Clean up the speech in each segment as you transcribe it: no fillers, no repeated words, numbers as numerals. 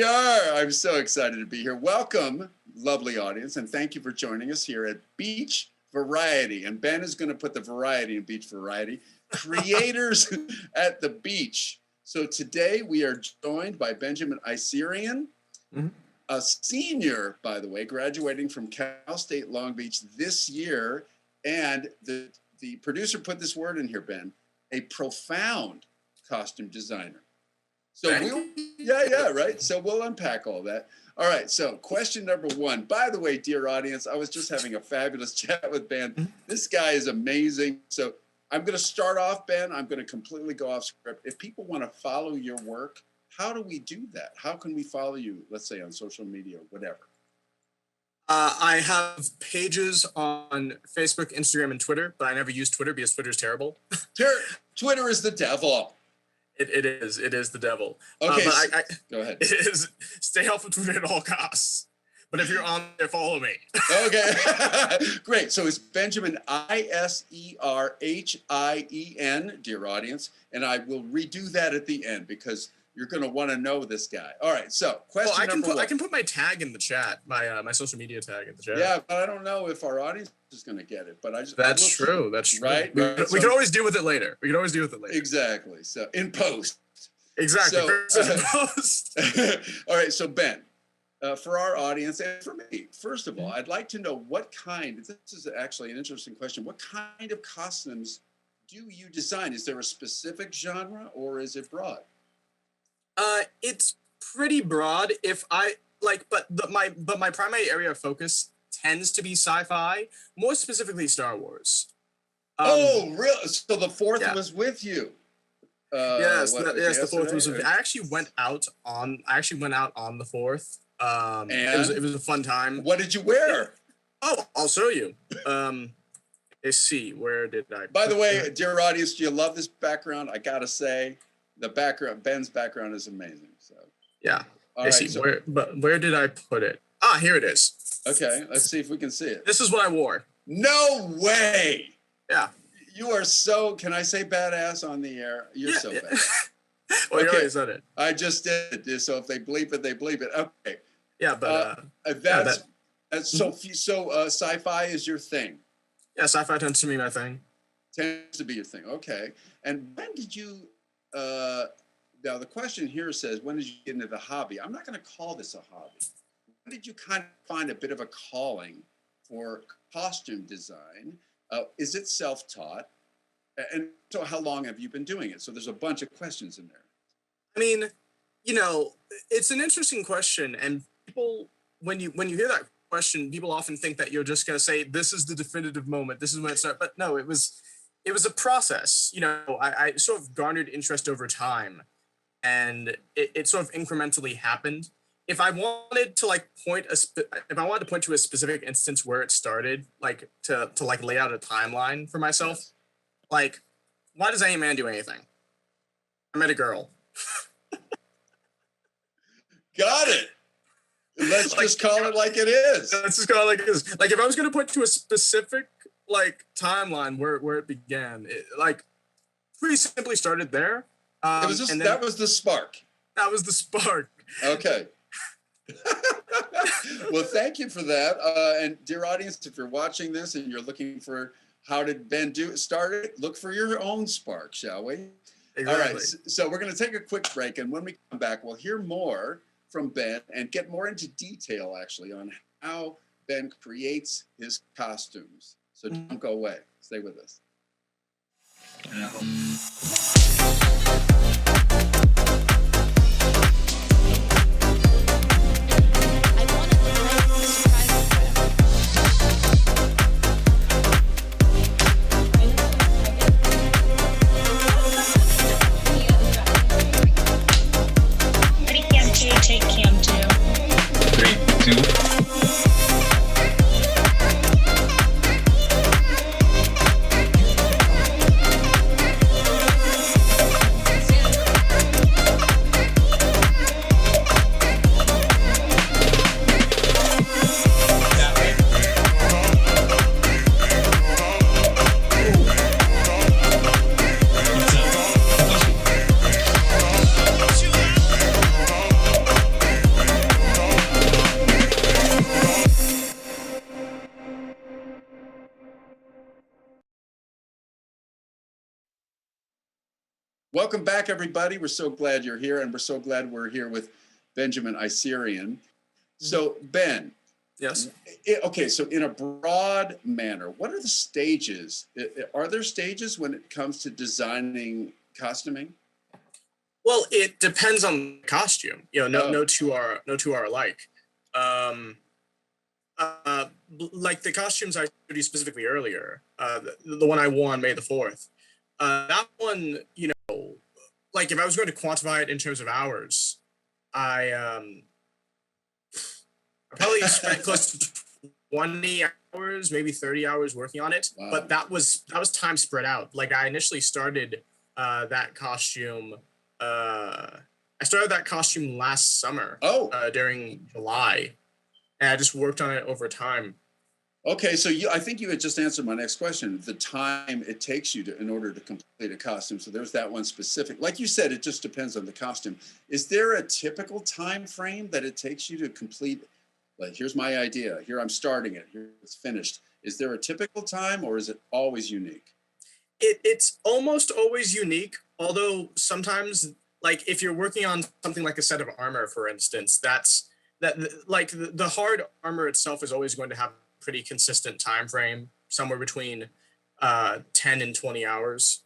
we are. I'm so excited to be here. Welcome, lovely audience, and thank you for joining us here at Beach Variety. And Ben is going to put the variety in Beach Variety. Creators at the beach. So today we are joined by Benjamin Iserhien, a senior, by the way, graduating from Cal State Long Beach this year. And the producer put this word in here, Ben, a profound costume designer. So right. So we'll unpack all that. All right. So question number one. By the way, dear audience, I was just having a fabulous chat with Ben. This guy is amazing. So I'm going to start off, Ben. I'm going to completely go off script. If people want to follow your work, how do we do that? How can we follow you, let's say on social media or whatever? I have pages on Facebook, Instagram, and Twitter, but I never use Twitter because Twitter is terrible. Twitter is the devil. It is the devil. Okay, but go ahead. It is stay off of Twitter at all costs. But if you're on there, follow me. Okay, great. So it's Benjamin Iserhien, dear audience, and I will redo that at the end because you're going to want to know this guy. All right. So question number one. I can put my tag in the chat, my social media tag in the chat. Yeah, but I don't know if our audience is going to get it. But That's true. Right. We can always deal with it later. Exactly. So in post. Exactly. So, in post. All right. So Ben, for our audience and for me, first of all, I'd like to know this is actually an interesting question. What kind of costumes do you design? Is there a specific genre or is it broad? It's pretty broad. But my primary area of focus tends to be sci-fi, more specifically Star Wars. Oh, really? So the fourth was with you. Yes, the fourth was with me. I actually went out on the fourth. And it was a fun time. What did you wear? Oh, I'll show you. Let's see, where did I? By the way, dear audience, do you love this background? I gotta say, Ben's background is amazing. So yeah. All right. See, where did I put it? Ah, here it is. Okay, let's see if we can see it. This is what I wore. No way. Yeah. You are so. Can I say badass on the air? You're so bad. Well, you already said it. I just did. So if they bleep it, they bleep it. Okay. Yeah, but so sci-fi is your thing. Yeah, sci-fi tends to be my thing. Tends to be your thing. Okay. And when did you? Now the question here says, when did you get into the hobby? I'm not going to call this a hobby. When did you kind of find a bit of a calling for costume design? Is it self-taught? And so how long have you been doing it? So there's a bunch of questions in there. I mean, it's an interesting question. And people, when you hear that question, people often think that you're just going to say, this is the definitive moment. This is when it started. But no, it was a process. I sort of garnered interest over time. And it sort of incrementally happened. If I wanted to point to a specific instance where it started, to lay out a timeline for myself, why does any man do anything? I met a girl. Got it. Let's just call it like it is. Let's just call it like it is. If I was going to point to a specific timeline where it began, it pretty simply started there. That was the spark. That was the spark. Okay. Well, thank you for that. And dear audience, if you're watching this and you're looking for how did Ben start it, look for your own spark, shall we? Exactly. All right. So we're going to take a quick break. And when we come back, we'll hear more from Ben and get more into detail, actually, on how Ben creates his costumes. So don't go away. Stay with us. Take cam 2. 3, 2. Welcome back, everybody. We're so glad you're here, and we're so glad we're here with Benjamin Iserhien. So, Ben. Yes. Okay, so in a broad manner, what are the stages? Are there stages when it comes to designing costuming? Well, it depends on the costume. No two are alike. Like the costumes I showed you specifically earlier, the one I wore on May the 4th. That one, like if I was going to quantify it in terms of hours, I probably spent close to 20 hours, maybe 30 hours working on it. Wow. But that was time spread out. Like I initially started that costume. I started that costume last summer. During July, and I just worked on it over time. Okay, so I think you had just answered my next question. The time it takes you in order to complete a costume. So there's that one specific. Like you said, it just depends on the costume. Is there a typical time frame that it takes you to complete? Like, here's my idea. Here I'm starting it. Here it's finished. Is there a typical time, or is it always unique? It's almost always unique. Although sometimes, like if you're working on something like a set of armor, for instance, like the hard armor itself is always going to have pretty consistent time frame, somewhere between 10 and 20 hours.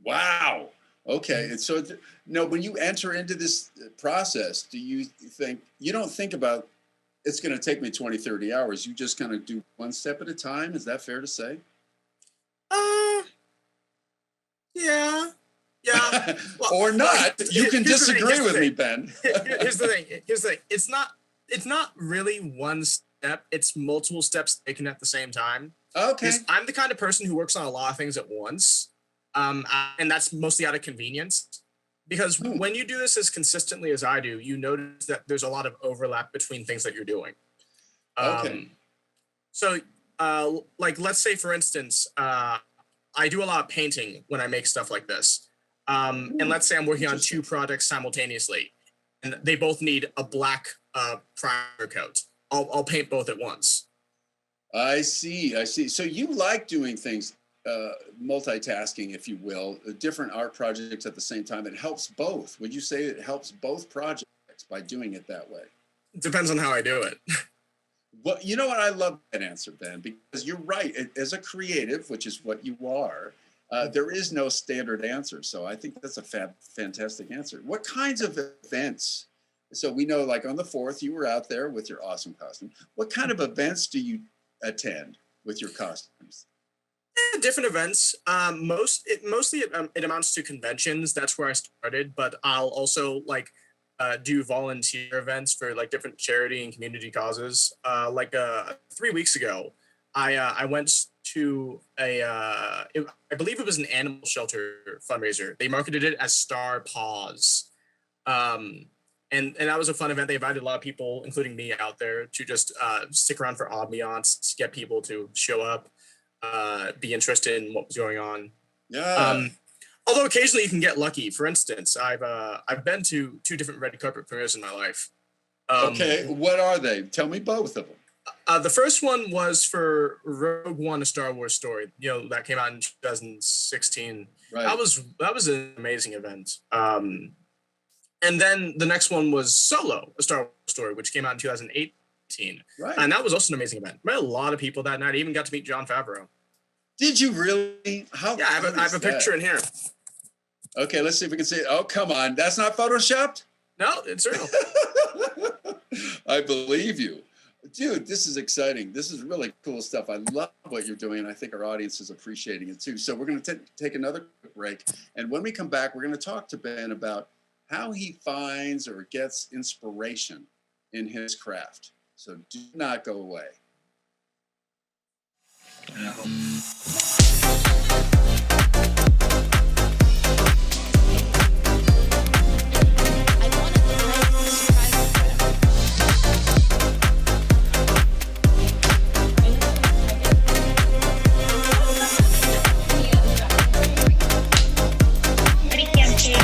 Wow. Okay. And so when you enter into this process, you don't think about it's going to take me 20, 30 hours. You just kind of do one step at a time. Is that fair to say? Yeah. Well, or not. You can disagree with me, Ben. Here's the thing. It's not really one step. It's multiple steps taken at the same time. Okay. I'm the kind of person who works on a lot of things at once. And that's mostly out of convenience. Because when you do this as consistently as I do, you notice that there's a lot of overlap between things that you're doing. Okay. So, like, let's say, for instance, I do a lot of painting when I make stuff like this. And let's say I'm working on two projects simultaneously, and they both need a black primer coat. I'll paint both at once. I see. So you like doing things, multitasking, if you will, different art projects at the same time. It helps both. Would you say it helps both projects by doing it that way? It depends on how I do it. Well, you know what? I love that answer, Ben, because you're right. As a creative, which is what you are, there is no standard answer. So I think that's a fantastic answer. What kinds of events? So we know, like on the 4th, you were out there with your awesome costume. What kind of events do you attend with your costumes? Different events. Mostly it amounts to conventions. That's where I started. But I'll also do volunteer events for like different charity and community causes. 3 weeks ago, I went to I believe it was an animal shelter fundraiser. They marketed it as Star Paws. And that was a fun event. They invited a lot of people, including me, out there to just stick around for ambiance, get people to show up, be interested in what was going on. Yeah. Although occasionally you can get lucky. For instance, I've been to 2 different red carpet premieres in my life. Okay, what are they? Tell me both of them. The first one was for Rogue One: A Star Wars Story. That came out in 2016. Right. That was an amazing event. And then the next one was Solo: A Star Wars Story, which came out in 2018. Right. And that was also an amazing event. I met a lot of people that night. I even got to meet Jon Favreau. Did you really? How? Yeah, I have a picture in here. Okay, let's see if we can see it. Oh, come on. That's not Photoshopped? No, it's real. I believe you. Dude, this is exciting. This is really cool stuff. I love what you're doing, and I think our audience is appreciating it too. So we're going to take another quick break. And when we come back, we're going to talk to Ben about how he finds or gets inspiration in his craft. So do not go away.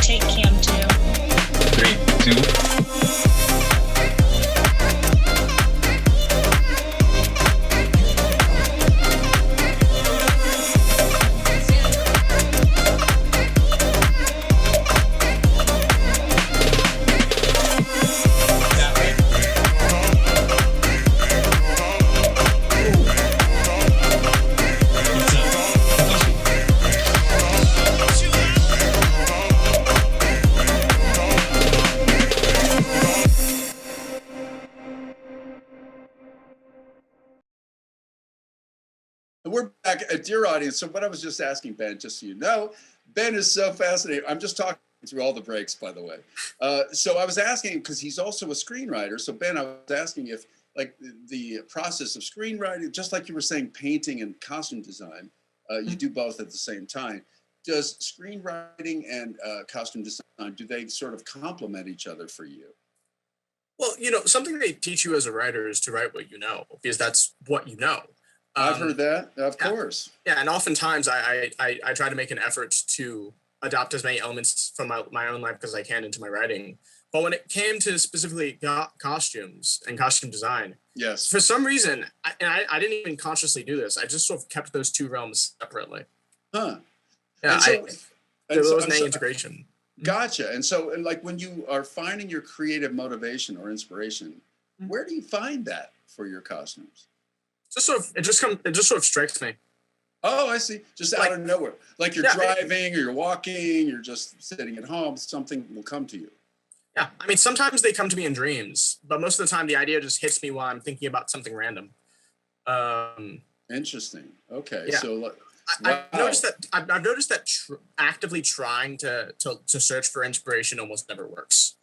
Take cam 2. 3, 2. we're back, dear audience. So what I was just asking Ben, just so you know, Ben is so fascinating. I'm just talking through all the breaks, by the way. So I was asking, because he's also a screenwriter. So Ben, I was asking if like the process of screenwriting, just like you were saying, painting and costume design, you do both at the same time. Does screenwriting and costume design, do they sort of complement each other for you? Well, something they teach you as a writer is to write what you know, because that's what you know. I've heard that, of yeah. course. Yeah, and oftentimes I try to make an effort to adopt as many elements from my own life as I can into my writing. But when it came to specifically costumes and costume design, yes, for some reason, I didn't even consciously do this. I just sort of kept those two realms separately. Huh. Yeah, there wasn't any integration. Gotcha. And so, like, when you are finding your creative motivation or inspiration, where do you find that for your costumes? It just sort of strikes me. Oh, I see. Just out of nowhere. Like you're driving or you're walking, you're just sitting at home, something will come to you. Yeah. I mean, sometimes they come to me in dreams, but most of the time the idea just hits me while I'm thinking about something random. Interesting. Okay. Yeah. So I've noticed that actively trying to search for inspiration almost never works.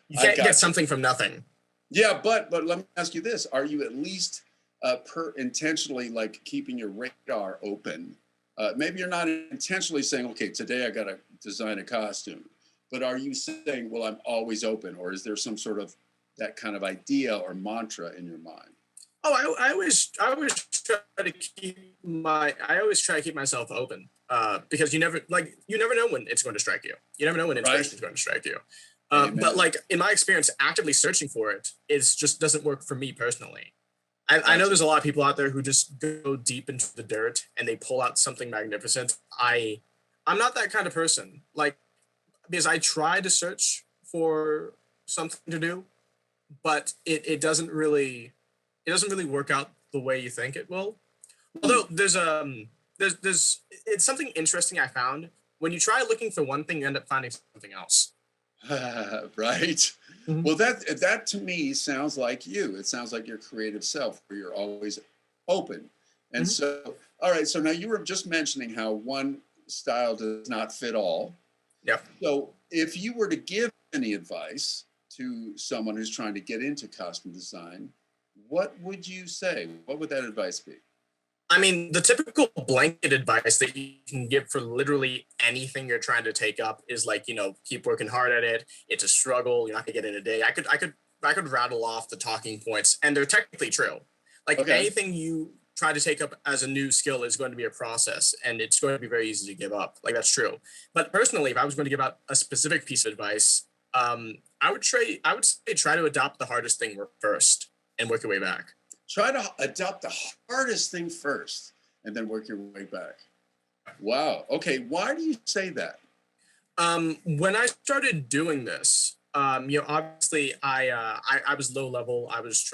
You can't get something from nothing. Yeah, but let me ask you this: are you at least intentionally like keeping your radar open? Maybe you're not intentionally saying, "Okay, today I got to design a costume," but are you saying, "Well, I'm always open," or is there some sort of that kind of idea or mantra in your mind? Oh, I always try to keep myself open, because you never know when it's going to strike you. You never know when inspiration is going to strike you. But like in my experience, actively searching for it just doesn't work for me personally. I know there's a lot of people out there who just go deep into the dirt and they pull out something magnificent. I'm not that kind of person. Like, because I try to search for something to do, but it doesn't really work out the way you think it will. Although there's it's something interesting I found. When you try looking for one thing, you end up finding something else. Right. Mm-hmm. Well, that to me sounds like you. It sounds like your creative self, where you're always open. And so, all right. So now you were just mentioning how one style does not fit all. Yeah. So if you were to give any advice to someone who's trying to get into costume design, what would you say? What would that advice be? I mean, the typical blanket advice that you can give for literally anything you're trying to take up is like, keep working hard at it. It's a struggle. You're not gonna get it in a day. I could rattle off the talking points, and they're technically true. Like anything you try to take up as a new skill is going to be a process, and it's going to be very easy to give up. Like, that's true. But personally, if I was going to give out a specific piece of advice, I would say try to adopt the hardest thing first and work your way back. Try to adopt the hardest thing first and then work your way back. Wow. Okay. Why do you say that? When I started doing this, obviously I was low level. I was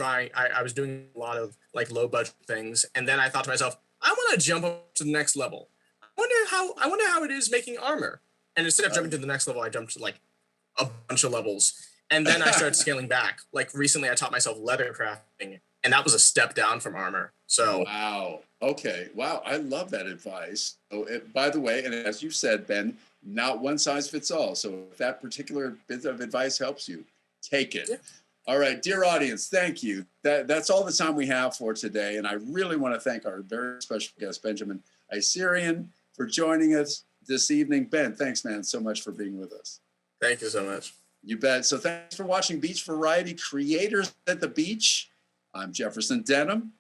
doing a lot of like low budget things. And then I thought to myself, I want to jump up to the next level. I wonder how it is making armor. And instead of jumping to the next level, I jumped to like a bunch of levels. And then I started scaling back. Like recently I taught myself leather crafting, and that was a step down from armor. So wow. Okay. Wow. I love that advice. So by the way, and as you said, Ben, not one size fits all. So if that particular bit of advice helps you, take it. Yeah. All right, dear audience, thank you. That's all the time we have for today. And I really want to thank our very special guest, Benjamin Iserhien, for joining us this evening. Ben, thanks, man, so much for being with us. Thank you so much. You bet. So thanks for watching Beach Variety Creators at the Beach. I'm Jefferson Denham.